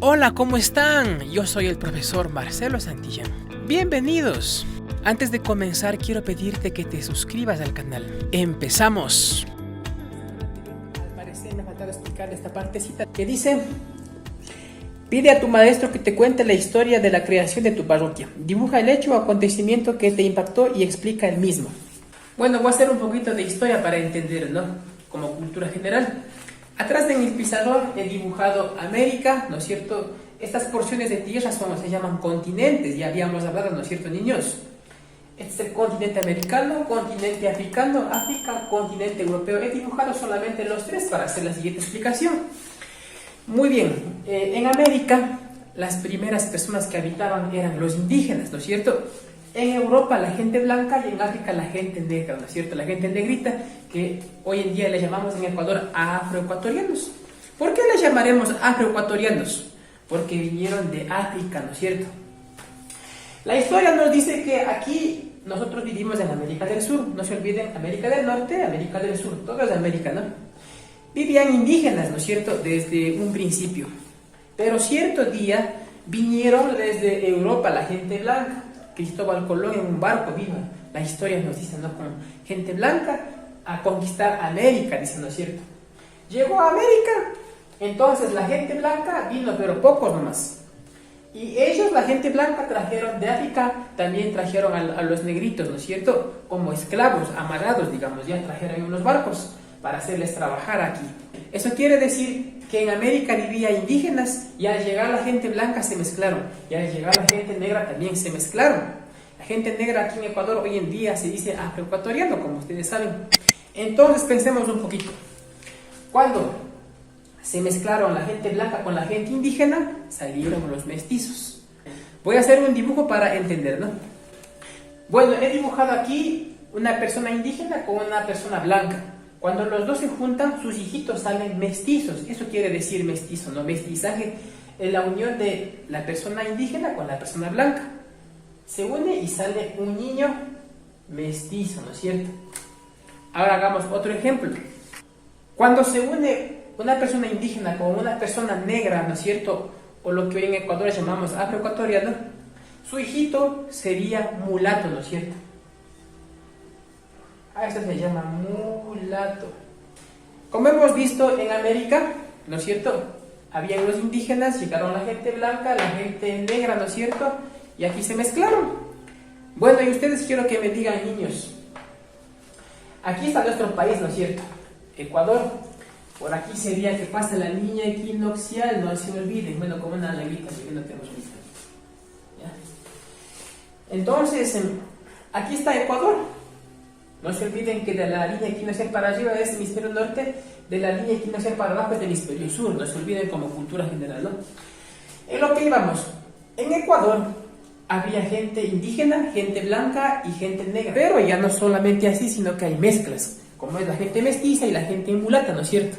Hola, ¿cómo están? Yo soy el profesor Marcelo Santillán. Bienvenidos. Antes de comenzar, quiero pedirte que te suscribas al canal. ¡Empezamos! Al parecer me ha faltado explicar esta partecita que dice: pide a tu maestro que te cuente la historia de la creación de tu parroquia. Dibuja el hecho o acontecimiento que te impactó y explica el mismo. Bueno, voy a hacer un poquito de historia para entender, ¿no? Como cultura general. Atrás en el pizarrón he dibujado América, ¿no es cierto? Estas porciones de tierra se llaman continentes, ya habíamos hablado, ¿no es cierto, niños? Este es el continente americano, continente africano, África, continente europeo. He dibujado solamente los tres para hacer la siguiente explicación. Muy bien, en América las primeras personas que habitaban eran los indígenas, ¿no es cierto? En Europa la gente blanca y en África la gente negra, ¿no es cierto? La gente negrita, que hoy en día le llamamos en Ecuador afroecuatorianos. ¿Por qué les llamaremos afroecuatorianos? Porque vinieron de África, ¿no es cierto? La historia nos dice que aquí nosotros vivimos en América del Sur, no se olviden, América del Norte, América del Sur, todo es América, ¿no? Vivían indígenas, ¿no es cierto?, desde un principio. Pero cierto día vinieron desde Europa la gente blanca. Cristóbal Colón en un barco vino, la historia nos dice, ¿no?, con gente blanca a conquistar América, dice, ¿no es cierto? Llegó a América, entonces la gente blanca vino, pero pocos nomás. Y ellos, la gente blanca, trajeron de África, también trajeron a los negritos, ¿no es cierto?, como esclavos, amagados, digamos, ya trajeron en unos barcos para hacerles trabajar aquí. Eso quiere decir que en América vivía indígenas y al llegar la gente blanca se mezclaron, y al llegar la gente negra también se mezclaron. La gente negra aquí en Ecuador hoy en día se dice afroecuatoriano, como ustedes saben. Entonces pensemos un poquito. Cuando se mezclaron la gente blanca con la gente indígena, salieron los mestizos. Voy a hacer un dibujo para entender, ¿no? Bueno, he dibujado aquí una persona indígena con una persona blanca. Cuando los dos se juntan, sus hijitos salen mestizos. Eso quiere decir mestizo, ¿no? Mestizaje es la unión de la persona indígena con la persona blanca. Se une y sale un niño mestizo, ¿no es cierto? Ahora hagamos otro ejemplo. Cuando se une una persona indígena con una persona negra, ¿no es cierto?, o lo que hoy en Ecuador llamamos afroecuatoriano, su hijito sería mulato, ¿no es cierto? A esto se llama mulato. Como hemos visto en América, ¿no es cierto?, habían los indígenas, llegaron la gente blanca, la gente negra, ¿no es cierto?, y aquí se mezclaron. Bueno, y ustedes quiero que me digan, niños, aquí está nuestro país, ¿no es cierto?, Ecuador. Por aquí sería que pasa la línea equinoccial, no se olviden, bueno, como una negrita, porque no tenemos vista. ¿Ya? Entonces, aquí está Ecuador. No se olviden que de la línea equinoccial para arriba es el hemisferio norte, de la línea equinoccial para abajo es el hemisferio sur. No se olviden como cultura general, ¿no? En lo que íbamos, en Ecuador había gente indígena, gente blanca y gente negra. Pero ya no solamente así, sino que hay mezclas, como es la gente mestiza y la gente mulata, ¿no es cierto?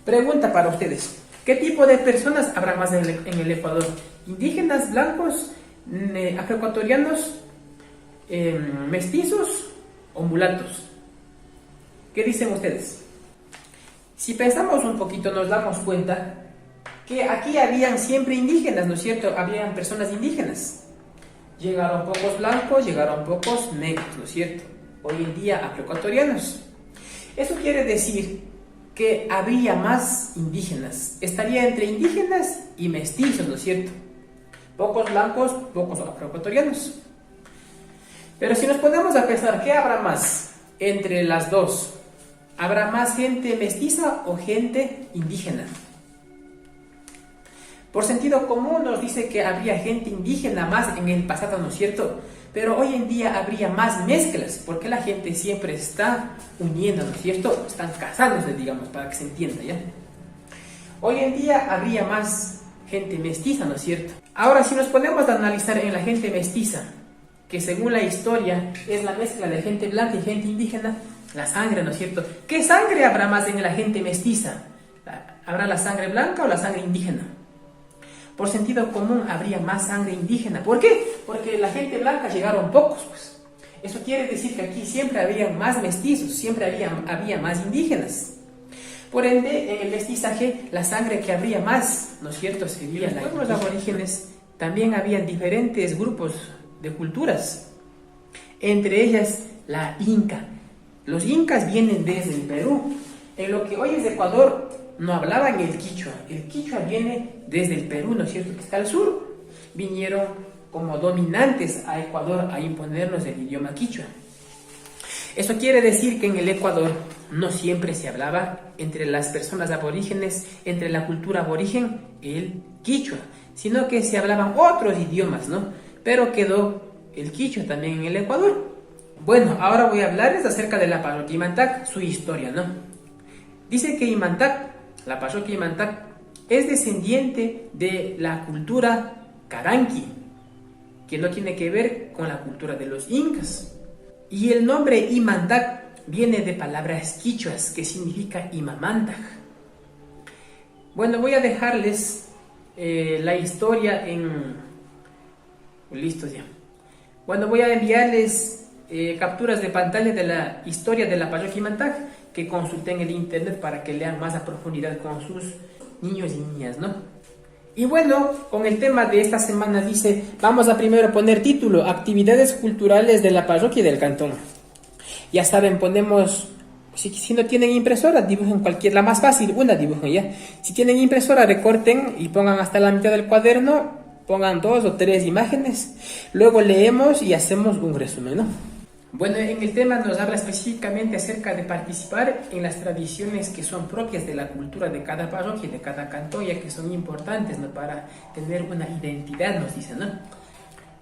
Pregunta para ustedes: ¿qué tipo de personas habrá más en el Ecuador? ¿Indígenas, blancos, afroecuatorianos, mestizos o mulatos? ¿Qué dicen ustedes? Si pensamos un poquito, nos damos cuenta que aquí habían siempre indígenas, ¿no es cierto? Habían personas indígenas. Llegaron pocos blancos, llegaron pocos negros, ¿no es cierto? Hoy en día afroecuatorianos. Eso quiere decir que habría más indígenas. Estaría entre indígenas y mestizos, ¿no es cierto? Pocos blancos, pocos afroecuatorianos. Pero si nos ponemos a pensar, ¿qué habrá más entre las dos? ¿Habrá más gente mestiza o gente indígena? Por sentido común nos dice que habría gente indígena más en el pasado, ¿no es cierto? Pero hoy en día habría más mezclas, porque la gente siempre está uniendo, ¿no es cierto? Están casándose, digamos, para que se entienda, ¿ya? Hoy en día habría más gente mestiza, ¿no es cierto? Ahora, si nos ponemos a analizar en la gente mestiza, que según la historia es la mezcla de gente blanca y gente indígena, la sangre, ¿no es cierto? ¿Qué sangre habrá más en la gente mestiza? ¿Habrá la sangre blanca o la sangre indígena? Por sentido común habría más sangre indígena. ¿Por qué? Porque la gente blanca llegaron pocos, pues. Eso quiere decir que aquí siempre había más mestizos, siempre había más indígenas. Por ende, en el mestizaje, la sangre que habría más, ¿no es cierto?, sería la de los aborígenes. También habían diferentes grupos de culturas, entre ellas la inca. Los incas vienen desde el Perú. En lo que hoy es Ecuador, no hablaban el quichua. El quichua viene desde el Perú, ¿no es cierto?, que está al sur. Vinieron como dominantes a Ecuador a imponernos el idioma quichua. Eso quiere decir que en el Ecuador no siempre se hablaba entre las personas aborígenes, entre la cultura aborigen, el quichua, sino que se hablaban otros idiomas, ¿no? Pero quedó el quichua también en el Ecuador. Bueno, ahora voy a hablarles acerca de la parroquia Imantac, su historia, ¿no? Dice que Imantac, la parroquia Imantac, es descendiente de la cultura caranqui, que no tiene que ver con la cultura de los incas. Y el nombre Imantac viene de palabras quichuas que significa Imamantac. Bueno, voy a dejarles la historia en... Listos ya. Bueno, voy a enviarles capturas de pantalla de la historia de la parroquia Imantac, que consulten en el internet para que lean más a profundidad con sus niños y niñas, ¿no? Y bueno, con el tema de esta semana dice, vamos a primero poner título, actividades culturales de la parroquia y del cantón. Ya saben, ponemos, si no tienen impresora, dibujen cualquier, la más fácil, una dibujen ya. Si tienen impresora, recorten y pongan hasta la mitad del cuaderno, pongan 2 o 3 imágenes, luego leemos y hacemos un resumen, ¿no? Bueno, en el tema nos habla específicamente acerca de participar en las tradiciones que son propias de la cultura de cada parroquia y de cada cantón, ya que son importantes, ¿no?, para tener una identidad, nos dice, ¿no?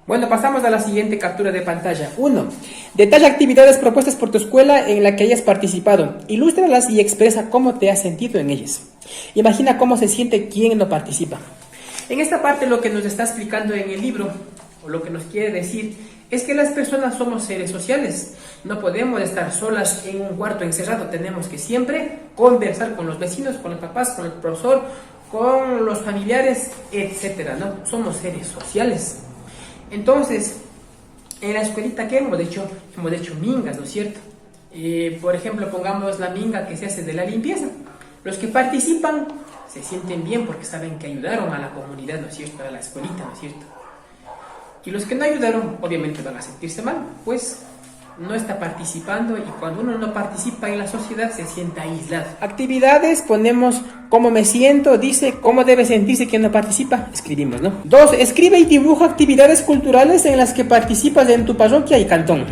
Bueno, pasamos a la siguiente captura de pantalla. 1. Detalla actividades propuestas por tu escuela en la que hayas participado. Ilústralas y expresa cómo te has sentido en ellas. Imagina cómo se siente quien no participa. En esta parte lo que nos está explicando en el libro, o lo que nos quiere decir, es que las personas somos seres sociales. No podemos estar solas en un cuarto encerrado. Tenemos que siempre conversar con los vecinos, con los papás, con el profesor, con los familiares, etcétera, ¿no? Somos seres sociales. Entonces, en la escuelita, ¿qué hemos hecho? Hemos hecho mingas, ¿no es cierto? Por ejemplo, pongamos la minga que se hace de la limpieza. Los que participan se sienten bien porque saben que ayudaron a la comunidad, ¿no es cierto? A la escuelita, ¿no es cierto? Y los que no ayudaron, obviamente van a sentirse mal, pues no está participando, y cuando uno no participa en la sociedad se siente aislado. Actividades, ponemos cómo me siento, dice cómo debe sentirse quien no participa, escribimos, ¿no? 2. Escribe y dibuja actividades culturales en las que participas en tu parroquia y cantón.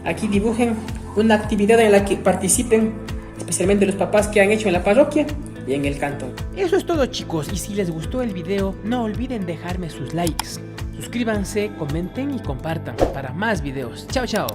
Aquí dibujen una actividad en la que participen, especialmente los papás que han hecho en la parroquia y en el cantón. Eso es todo, chicos, y si les gustó el video, no olviden dejarme sus likes. Suscríbanse, comenten y compartan para más videos. Chao, chao.